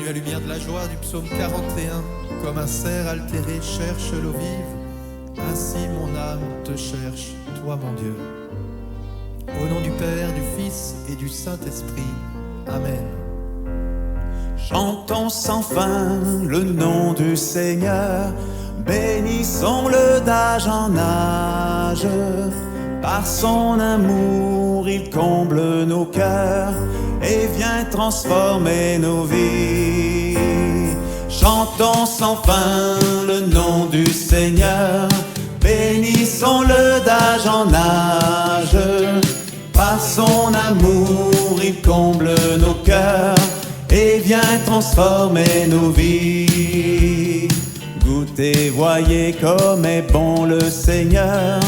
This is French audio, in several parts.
venu à lumière de la joie du psaume 41. Comme un cerf altéré cherche l'eau vive, ainsi mon âme te cherche, toi mon Dieu. Au nom du Père, du Fils et du Saint-Esprit. Amen. Chantons sans fin le nom du Seigneur, bénissons-le d'âge en âge. Par son amour, il comble nos cœurs et vient transformer nos vies. Chantons sans fin le nom du Seigneur, bénissons-le d'âge en âge. Par son amour, il comble nos cœurs et vient transformer nos vies. Goûtez, voyez comme est bon le Seigneur,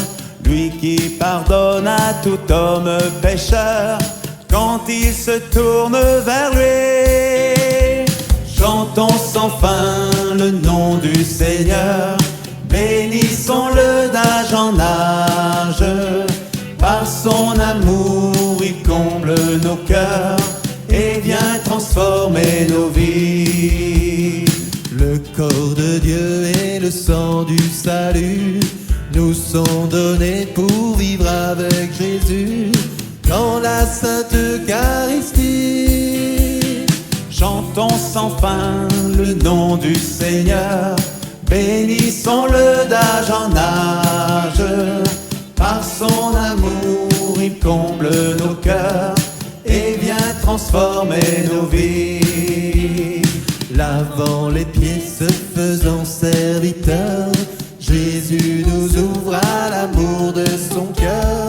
lui qui pardonne à tout homme pécheur, quand il se tourne vers lui. Chantons sans fin le nom du Seigneur, bénissons-le d'âge en âge. Par son amour, il comble nos cœurs et vient transformer nos vies. Le corps de Dieu et le sang du salut nous sont donnés pour vivre avec Jésus dans la Sainte Eucharistie. Chantons sans fin le nom du Seigneur, bénissons-le d'âge en âge. Par son amour, il comble nos cœurs et vient transformer nos vies. Lavant les pieds, se faisant serviteur, Jésus nous ouvre à l'amour de son cœur,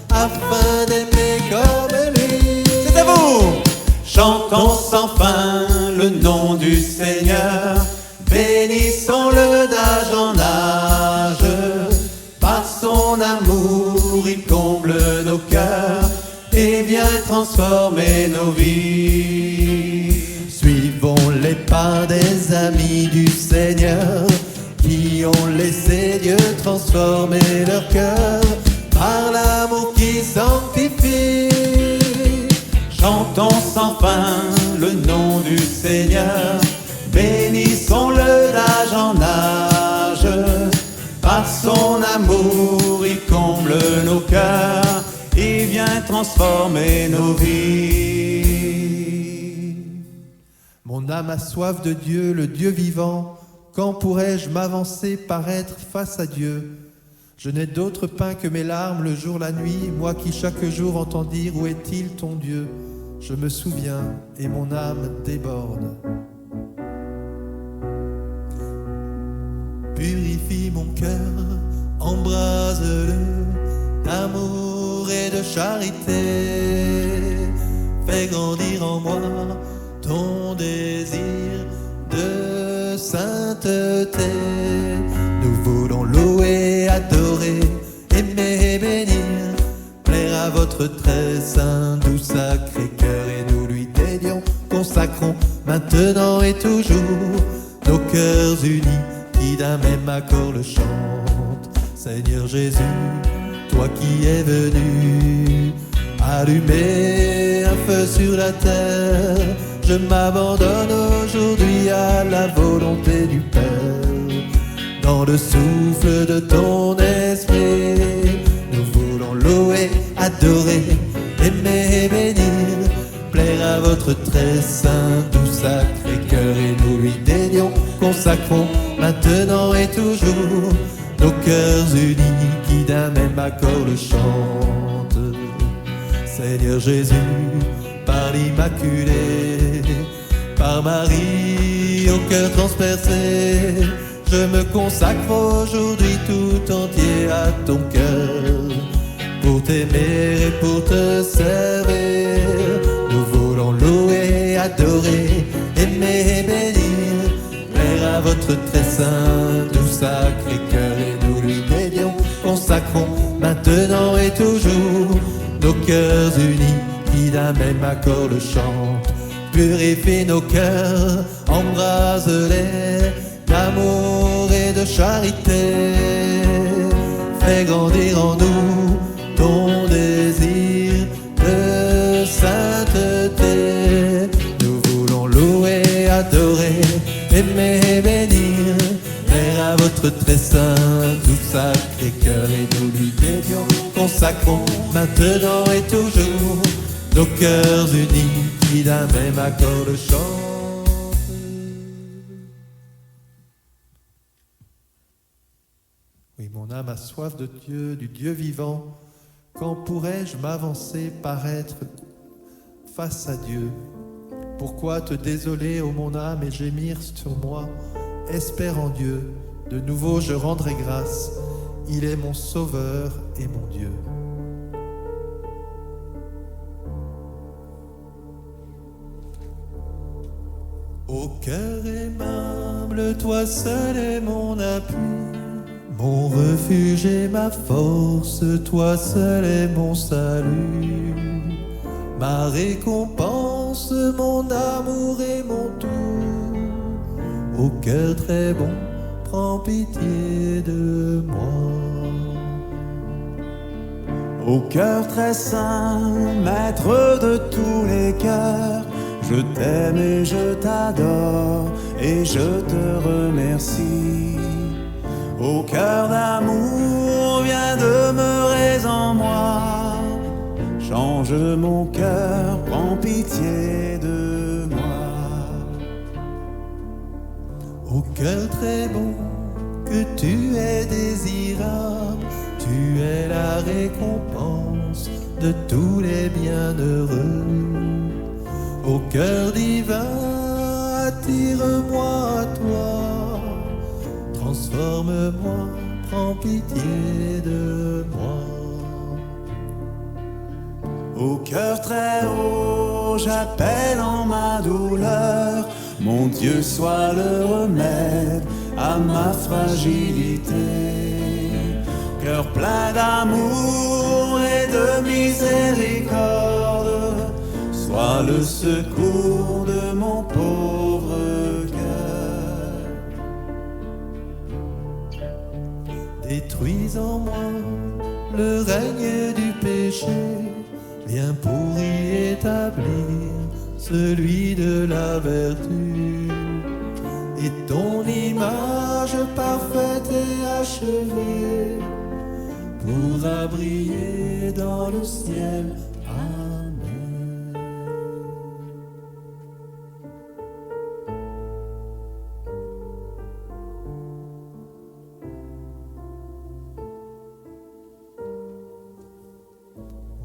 afin d'aimer comme lui. C'est à vous! Chantons sans fin le nom du Seigneur, bénissons-le d'âge en âge. Par son amour, il comble nos cœurs et vient transformer nos vies. Suivons les pas des amis du Seigneur, qui ont laissé Dieu transformer leur cœur par l'amour qui sanctifie. Chantons sans fin le nom du Seigneur, bénissons-le d'âge en âge. Par son amour, il comble nos cœurs, il vient transformer nos vies. Mon âme a soif de Dieu, le Dieu vivant. Quand pourrais-je m'avancer, paraître face à Dieu? Je n'ai d'autre pain que mes larmes le jour, la nuit, moi qui chaque jour entends dire où est-il ton Dieu? Je me souviens et mon âme déborde. Purifie mon cœur, embrase-le d'amour et de charité. Fais grandir en moi ton désir de sainteté. Nous voulons louer, adorer, aimer et bénir, plaire à votre très saint, doux, sacré cœur, et nous lui dédions, consacrons maintenant et toujours nos cœurs unis qui d'un même accord le chantent. Seigneur Jésus, toi qui es venu allumer un feu sur la terre, je m'abandonne aujourd'hui à la volonté du Père. Dans le souffle de ton esprit, nous voulons louer, adorer, aimer et bénir, plaire à votre très saint, doux, sacré cœur, et nous lui dédions, consacrons maintenant et toujours nos cœurs unis qui d'un même accord le chantent. Seigneur Jésus, par l'Immaculée, par Marie au cœur transpercé, je me consacre aujourd'hui tout entier à ton cœur, pour t'aimer et pour te servir. Nous voulons louer, adorer, aimer et bénir, plaire à votre très saint, doux, sacré cœur, et nous lui dédions, consacrons maintenant et toujours nos cœurs unis qui d'un même accord le chantent. Purifie nos cœurs, embrase-les d'amour et de charité. Fais grandir en nous ton désir de sainteté. Nous voulons louer, adorer, aimer, bénir, Père à votre très saint, tout sacré cœur, et nous lui dédions, consacrons maintenant et toujours nos cœurs unis qui d'un même accord le chantent. Oui, mon âme a soif de Dieu, du Dieu vivant. Quand pourrais-je m'avancer, paraître face à Dieu? Pourquoi te désoler, ô mon âme, et gémir sur moi? Espère en Dieu, de nouveau je rendrai grâce. Il est mon sauveur et mon Dieu. Ô cœur aimable, toi seul est mon appui, mon refuge et ma force, toi seul est mon salut, ma récompense, mon amour et mon tout. Ô cœur très bon, prends pitié de moi. Ô cœur très saint, maître de tous les cœurs, je t'aime et je t'adore et je te remercie. Ô cœur d'amour, viens demeurer en moi. Change mon cœur, prends pitié de moi. Ô cœur très bon, que tu es désirable, tu es la récompense de tous les bienheureux. Ô cœur divin, attire-moi à toi, transforme-moi, prends pitié de moi. Ô cœur très haut, j'appelle en ma douleur, mon Dieu soit le remède à ma fragilité. Cœur plein d'amour et de miséricorde, sois le secours de mon pauvre cœur. Détruis en moi le règne du péché, viens pour y établir celui de la vertu. Et ton image parfaite et achevée pourra briller dans le ciel. Amen.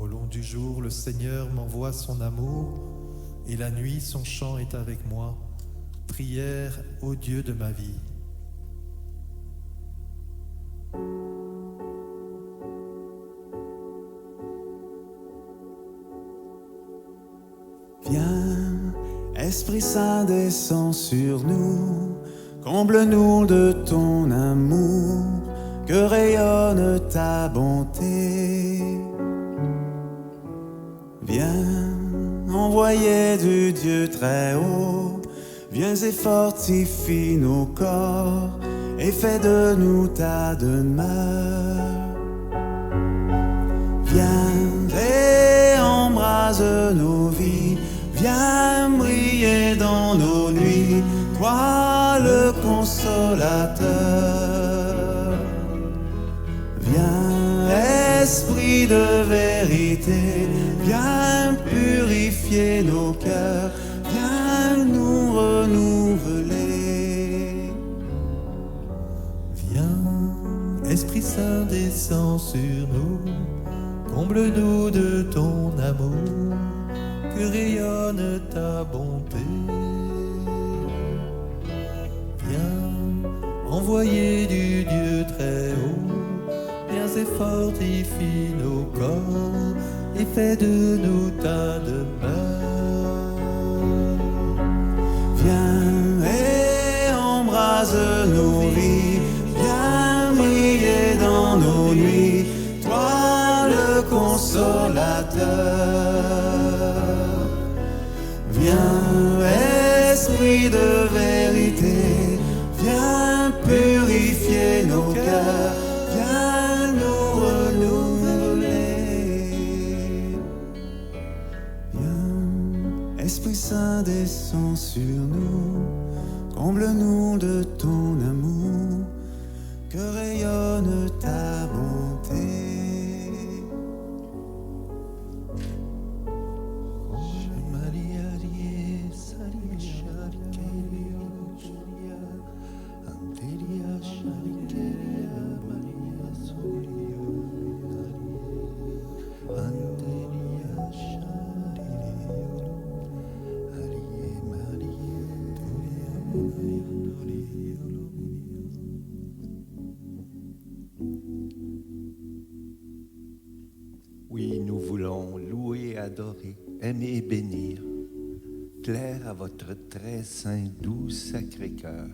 Au long du jour, le Seigneur m'envoie son amour, et la nuit, son chant est avec moi. Prière au Dieu de ma vie. Viens, Esprit Saint, descends sur nous, comble-nous de ton amour, que rayonne ta bonté. Viens, envoyé du Dieu très haut, viens et fortifie nos corps, et fais de nous ta demeure. Viens et embrase nos vies, viens briller dans nos nuits, toi le consolateur. Viens, Esprit de vérité, viens purifier nos cœurs, viens nous renouveler. Viens, Esprit Saint, descends sur nous, comble-nous de ton amour, que rayonne ta bonté. Viens, envoyé du Dieu très haut, viens et fortifie nos corps, et fais de nous ta demeure. Viens et embrase nos vies, viens briller dans nos nuits, toi le consolateur. Viens, Esprit de vérité, viens purifier nos cœurs, viens nous renouveler. Viens, Esprit Saint, descends sur nous, comble-nous de ton amour, que rayonne ta bonté. Oui, nous voulons louer, adorer, aimer et bénir, plaire à votre très saint, doux Sacré-Cœur.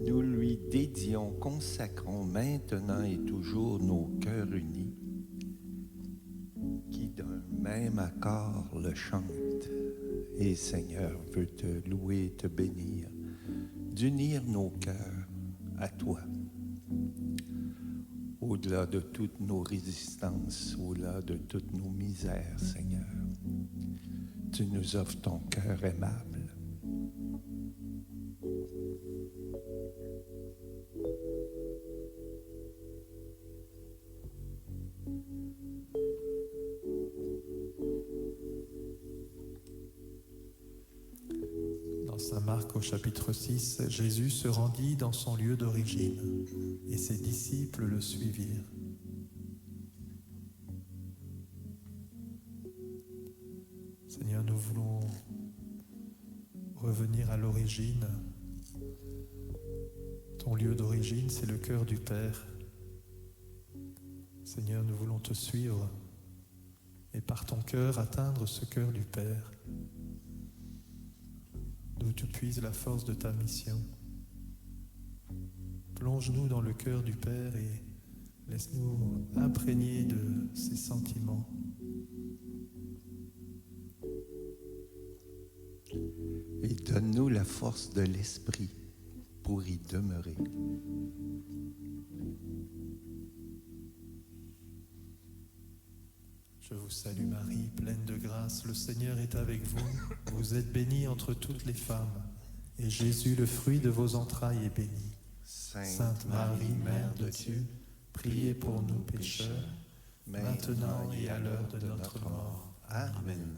Nous lui dédions, consacrons maintenant et toujours nos cœurs unis, qui d'un même accord le chantent. Et Seigneur veut te louer et te bénir, d'unir nos cœurs à toi. Au-delà de toutes nos résistances, au-delà de toutes nos misères, Seigneur, tu nous offres ton cœur aimable. Dans Saint Marc au chapitre 6, Jésus se rendit dans son lieu d'origine et ses disciples le suivirent. Seigneur, nous voulons revenir à l'origine. Ton lieu d'origine, c'est le cœur du Père. Seigneur, nous voulons te suivre et par ton cœur atteindre ce cœur du Père, d'où tu puises la force de ta mission. Plonge-nous dans le cœur du Père et laisse-nous imprégner de ses sentiments. Et donne-nous la force de l'Esprit pour y demeurer. Je vous salue Marie, pleine de grâce, le Seigneur est avec vous. Vous êtes bénie entre toutes les femmes, et Jésus, le fruit de vos entrailles, est béni. Sainte Marie, Mère de Dieu, priez pour nous pécheurs, maintenant et à l'heure de notre mort. Amen.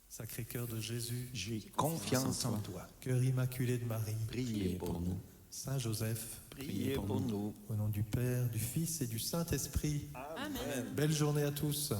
Sacré cœur de Jésus, J'ai confiance en toi. cœur immaculé de Marie, Priez pour nous. Saint Joseph, Priez pour nous. au nom du Père, du Fils et du Saint-Esprit. Amen. Belle journée à tous.